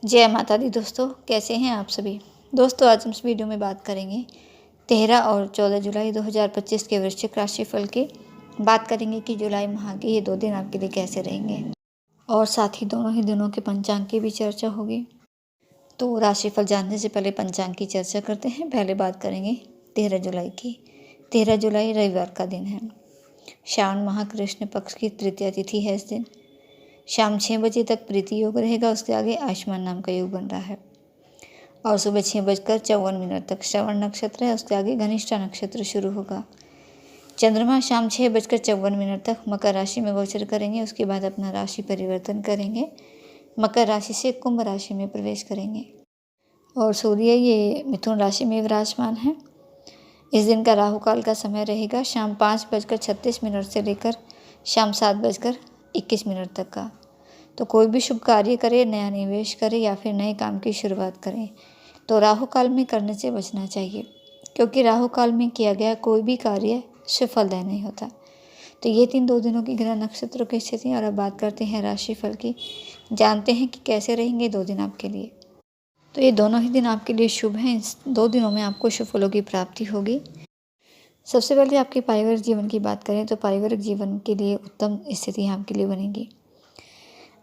जय माता दी दोस्तों, कैसे हैं आप सभी। दोस्तों, आज हम इस वीडियो में बात करेंगे 13 और 14 जुलाई 2025 के वृश्चिक राशिफल की। बात करेंगे कि जुलाई माह के ये 2 दिन आपके लिए कैसे रहेंगे और साथ ही दोनों ही दिनों के पंचांग की भी चर्चा होगी। तो राशिफल जानने से पहले पंचांग की चर्चा करते हैं। पहले बात करेंगे 13 जुलाई की। 13 जुलाई रविवार का दिन है। श्रावण माह कृष्ण पक्ष की तृतीया तिथि है इस दिन। शाम 6 बजे तक प्रीति योग रहेगा, उसके आगे आयुष्मान नाम का योग बन रहा है। और सुबह 6:54 तक श्रवण नक्षत्र है, उसके आगे घनिष्ठा नक्षत्र शुरू होगा। चंद्रमा शाम 6:54 तक मकर राशि में गोचर करेंगे, उसके बाद अपना राशि परिवर्तन करेंगे, मकर राशि से कुंभ राशि में प्रवेश करेंगे। और सूर्य ये मिथुन राशि में विराजमान है। इस दिन का राहु काल का समय रहेगा शाम 5:36 से लेकर शाम 7:21 तक का। तो कोई भी शुभ कार्य करें, नया निवेश करें या फिर नए काम की शुरुआत करें तो राहु काल में करने से बचना चाहिए, क्योंकि राहु काल में किया गया कोई भी कार्य सफलदायी नहीं होता। तो ये 2 दिनों की ग्रह नक्षत्रों की स्थिति। और अब बात करते हैं राशिफल की, जानते हैं कि कैसे रहेंगे 2 दिन आपके लिए। तो ये दोनों ही दिन आपके लिए शुभ हैं। इस 2 दिनों में आपको शुभ फलों की प्राप्ति होगी। सबसे पहले आपके पारिवारिक जीवन की बात करें तो पारिवारिक जीवन के लिए उत्तम स्थिति आपके लिए बनेगी।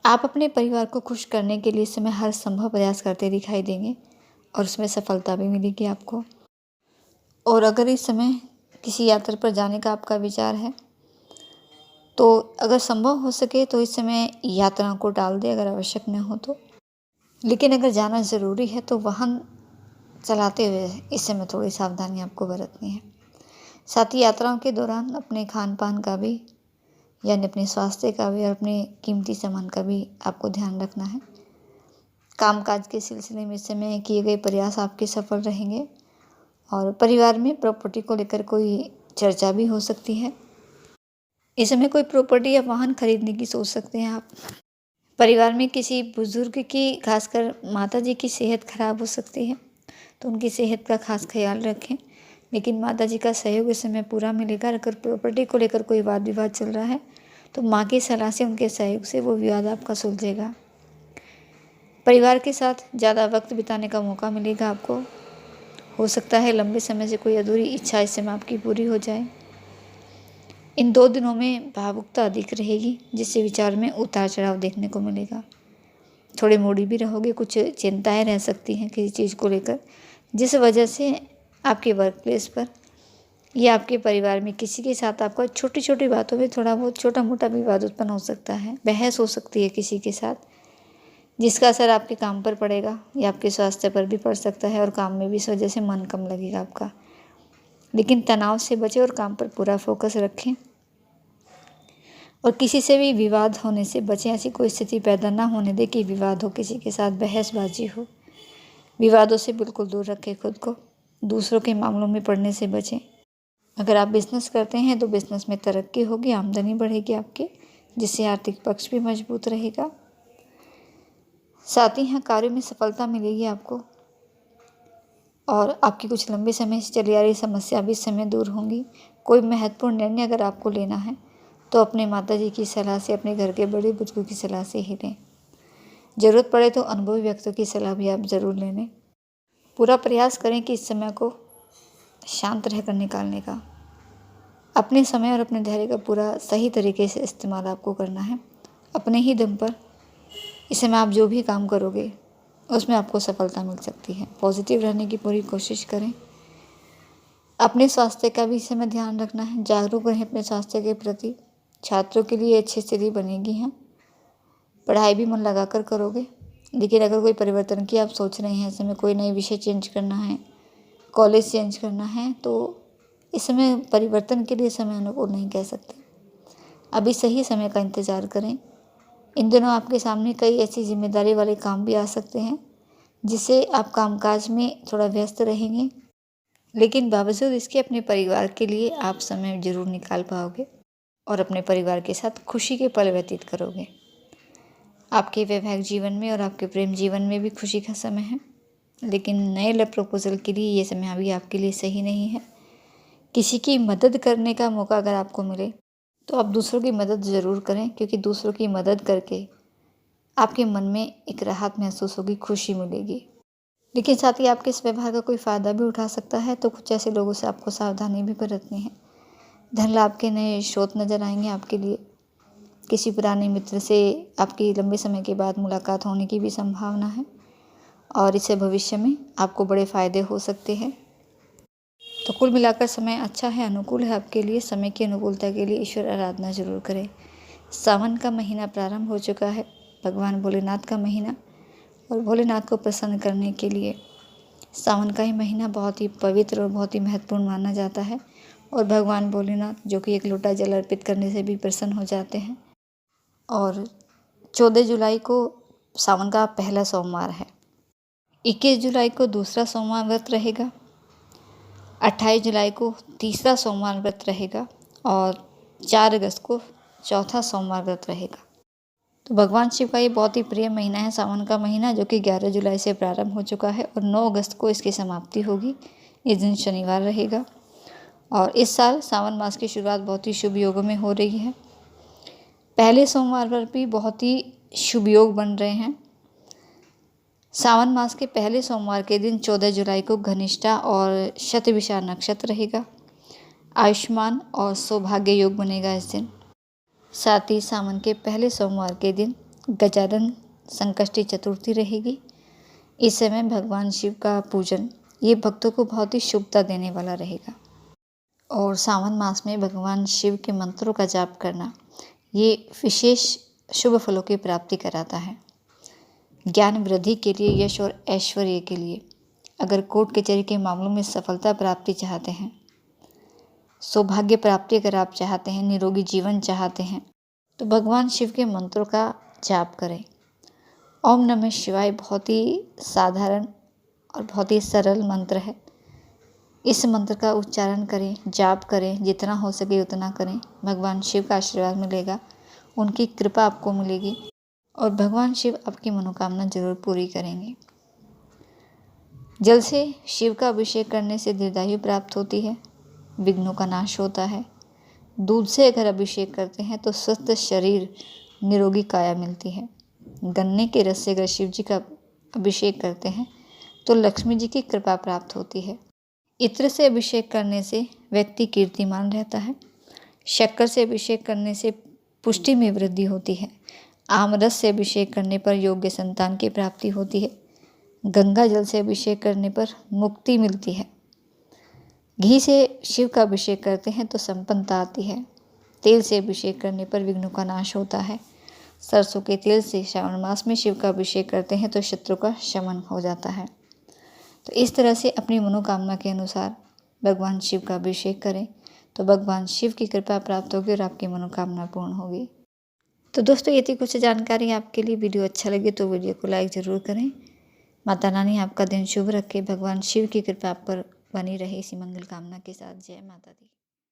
आप अपने परिवार को खुश करने के लिए इस समय हर संभव प्रयास करते दिखाई देंगे और उसमें सफलता भी मिलेगी आपको। और अगर इस समय किसी यात्रा पर जाने का आपका विचार है तो अगर संभव हो सके तो इस समय यात्रा को टाल दें अगर आवश्यक न हो तो। लेकिन अगर जाना ज़रूरी है तो वाहन चलाते हुए इस समय थोड़ी सावधानी आपको बरतनी है। साथ ही यात्राओं के दौरान अपने खान पान का भी, यानी अपने स्वास्थ्य का भी और अपने कीमती सामान का भी आपको ध्यान रखना है। कामकाज के सिलसिले में इस समय किए गए प्रयास आपके सफल रहेंगे। और परिवार में प्रॉपर्टी को लेकर कोई चर्चा भी हो सकती है। इस समय कोई प्रॉपर्टी या वाहन खरीदने की सोच सकते हैं आप। परिवार में किसी बुजुर्ग की, खासकर माता जी की सेहत खराब हो सकती है, तो उनकी सेहत का खास ख्याल रखें। लेकिन माता जी का सहयोग इस समय पूरा मिलेगा। अगर प्रॉपर्टी को लेकर कोई वाद विवाद चल रहा है तो माँ की सलाह से, उनके सहयोग से वो विवाद आपका सुलझेगा। परिवार के साथ ज़्यादा वक्त बिताने का मौका मिलेगा आपको। हो सकता है लंबे समय से कोई अधूरी इच्छा इस समय आपकी पूरी हो जाए। इन 2 दिनों में भावुकता अधिक रहेगी, जिससे विचार में उतार चढ़ाव देखने को मिलेगा। थोड़े मूडी भी रहोगे, कुछ चिंताएं रह सकती हैं किसी चीज़ को लेकर, जिस वजह से आपके वर्क प्लेस पर या आपके परिवार में किसी के साथ आपका छोटी छोटी बातों में थोड़ा बहुत छोटा मोटा विवाद उत्पन्न हो सकता है। बहस हो सकती है किसी के साथ, जिसका असर आपके काम पर पड़ेगा या आपके स्वास्थ्य पर भी पड़ सकता है और काम में भी इस वजह से मन कम लगेगा आपका। लेकिन तनाव से बचें और काम पर पूरा फोकस रखें और किसी से भी विवाद होने से बचें। ऐसी कोई स्थिति पैदा ना होने दें कि विवाद हो, किसी के साथ बहसबाजी हो। विवादों से बिल्कुल दूर रखें खुद को, दूसरों के मामलों में पड़ने से बचें। अगर आप बिज़नेस करते हैं तो बिज़नेस में तरक्की होगी, आमदनी बढ़ेगी आपकी, जिससे आर्थिक पक्ष भी मजबूत रहेगा। साथ ही यहाँ कार्यों में सफलता मिलेगी आपको और आपकी कुछ लंबे समय से चली आ रही समस्या भी इस समय दूर होंगी। कोई महत्वपूर्ण निर्णय अगर आपको लेना है तो अपने माता जी की सलाह से, अपने घर के बड़े बुजुर्गों की सलाह से ही लें। ज़रूरत पड़े तो अनुभवी व्यक्तियों की सलाह भी आप ज़रूर ले लें। पूरा प्रयास करें कि इस समय को शांत रहकर निकालने का। अपने समय और अपने धैर्य का पूरा सही तरीके से इस्तेमाल आपको करना है। अपने ही दम पर इस समय आप जो भी काम करोगे उसमें आपको सफलता मिल सकती है। पॉजिटिव रहने की पूरी कोशिश करें। अपने स्वास्थ्य का भी इस समय ध्यान रखना है, जागरूक रहें अपने स्वास्थ्य के प्रति। छात्रों के लिए अच्छी स्थिति बनेगी है, पढ़ाई भी मन लगाकर करोगे। लेकिन अगर कोई परिवर्तन की आप सोच रहे हैं, इस समय कोई नई विषय चेंज करना है, कॉलेज चेंज करना है, तो इस समय परिवर्तन के लिए समय अनुकूल नहीं कह सकते। अभी सही समय का इंतज़ार करें। इन दिनों आपके सामने कई ऐसी जिम्मेदारी वाले काम भी आ सकते हैं जिससे आप कामकाज में थोड़ा व्यस्त रहेंगे, लेकिन बावजूद इसके अपने परिवार के लिए आप समय ज़रूर निकाल पाओगे और अपने परिवार के साथ खुशी के पल व्यतीत करोगे। आपके वैवाहिक जीवन में और आपके प्रेम जीवन में भी खुशी का समय है, लेकिन नए लव प्रपोजल के लिए ये समय अभी आपके लिए सही नहीं है। किसी की मदद करने का मौका अगर आपको मिले तो आप दूसरों की मदद ज़रूर करें, क्योंकि दूसरों की मदद करके आपके मन में एक राहत महसूस होगी, खुशी मिलेगी। लेकिन साथ ही आपके इस व्यवहार का कोई फ़ायदा भी उठा सकता है, तो कुछ ऐसे लोगों से आपको सावधानी भी बरतनी है। धन लाभ के नए स्रोत नज़र आएंगे आपके लिए। किसी पुराने मित्र से आपकी लंबे समय के बाद मुलाकात होने की भी संभावना है और इससे भविष्य में आपको बड़े फ़ायदे हो सकते हैं। तो कुल मिलाकर समय अच्छा है, अनुकूल है आपके लिए। समय की अनुकूलता के लिए ईश्वर आराधना जरूर करें। सावन का महीना प्रारंभ हो चुका है, भगवान भोलेनाथ का महीना, और भोलेनाथ को प्रसन्न करने के लिए सावन का ही महीना बहुत ही पवित्र और बहुत ही महत्वपूर्ण माना जाता है। और भगवान भोलेनाथ जो कि एक लोटा जल अर्पित करने से भी प्रसन्न हो जाते हैं। और 14 जुलाई को सावन का पहला सोमवार है। 21 जुलाई को दूसरा सोमवार व्रत रहेगा। 28 जुलाई को तीसरा सोमवार व्रत रहेगा और 4 अगस्त को चौथा सोमवार व्रत रहेगा। तो भगवान शिव का ये बहुत ही प्रिय महीना है सावन का महीना, जो कि 11 जुलाई से प्रारंभ हो चुका है और 9 अगस्त को इसकी समाप्ति होगी। इस दिन शनिवार रहेगा और इस साल सावन मास की शुरुआत बहुत ही शुभ योगों में हो रही है। पहले सोमवार पर भी बहुत ही शुभ योग बन रहे हैं। सावन मास के पहले सोमवार के दिन 14 जुलाई को घनिष्ठा और शतभिषा नक्षत्र रहेगा। आयुष्मान और सौभाग्य योग बनेगा इस दिन। साथ ही सावन के पहले सोमवार के दिन गजानन संकष्टी चतुर्थी रहेगी। इस समय भगवान शिव का पूजन ये भक्तों को बहुत ही शुभता देने वाला रहेगा। और सावन मास में भगवान शिव के मंत्रों का जाप करना ये विशेष शुभ फलों की प्राप्ति कराता है। ज्ञान वृद्धि के लिए, यश और ऐश्वर्य के लिए, अगर कोर्ट कचहरी के मामलों में सफलता प्राप्ति चाहते हैं, सौभाग्य प्राप्ति अगर आप चाहते हैं, निरोगी जीवन चाहते हैं, तो भगवान शिव के मंत्रों का जाप करें। ओम नमः शिवाय बहुत ही साधारण और बहुत ही सरल मंत्र है। इस मंत्र का उच्चारण करें, जाप करें, जितना हो सके उतना करें। भगवान शिव का आशीर्वाद मिलेगा, उनकी कृपा आपको मिलेगी और भगवान शिव आपकी मनोकामना जरूर पूरी करेंगे। जल से शिव का अभिषेक करने से दीर्घायु प्राप्त होती है, विघ्नों का नाश होता है। दूध से अगर अभिषेक करते हैं तो स्वस्थ शरीर, निरोगी काया मिलती है। गन्ने के रस से अगर शिव जी का अभिषेक करते हैं तो लक्ष्मी जी की कृपा प्राप्त होती है। इत्र से अभिषेक करने से व्यक्ति कीर्तिमान रहता है। शक्कर से अभिषेक करने से पुष्टि में वृद्धि होती है। आमरस से अभिषेक करने पर योग्य संतान की प्राप्ति होती है। गंगा जल से अभिषेक करने पर मुक्ति मिलती है। घी से शिव का अभिषेक करते हैं तो संपन्नता आती है। तेल से अभिषेक करने पर विघ्नों का नाश होता है। सरसों के तेल से श्रावण मास में शिव का अभिषेक करते हैं तो शत्रु का शमन हो जाता है। तो इस तरह से अपनी मनोकामना के अनुसार भगवान शिव का अभिषेक करें तो भगवान शिव की कृपा प्राप्त होगी और आपकी मनोकामना पूर्ण होगी। तो दोस्तों, ये थी कुछ जानकारी आपके लिए। वीडियो अच्छा लगे तो वीडियो को लाइक ज़रूर करें। माता रानी आपका दिन शुभ रखे। भगवान शिव की कृपा आप पर बनी रहे, इसी मंगल कामना के साथ। जय माता दी।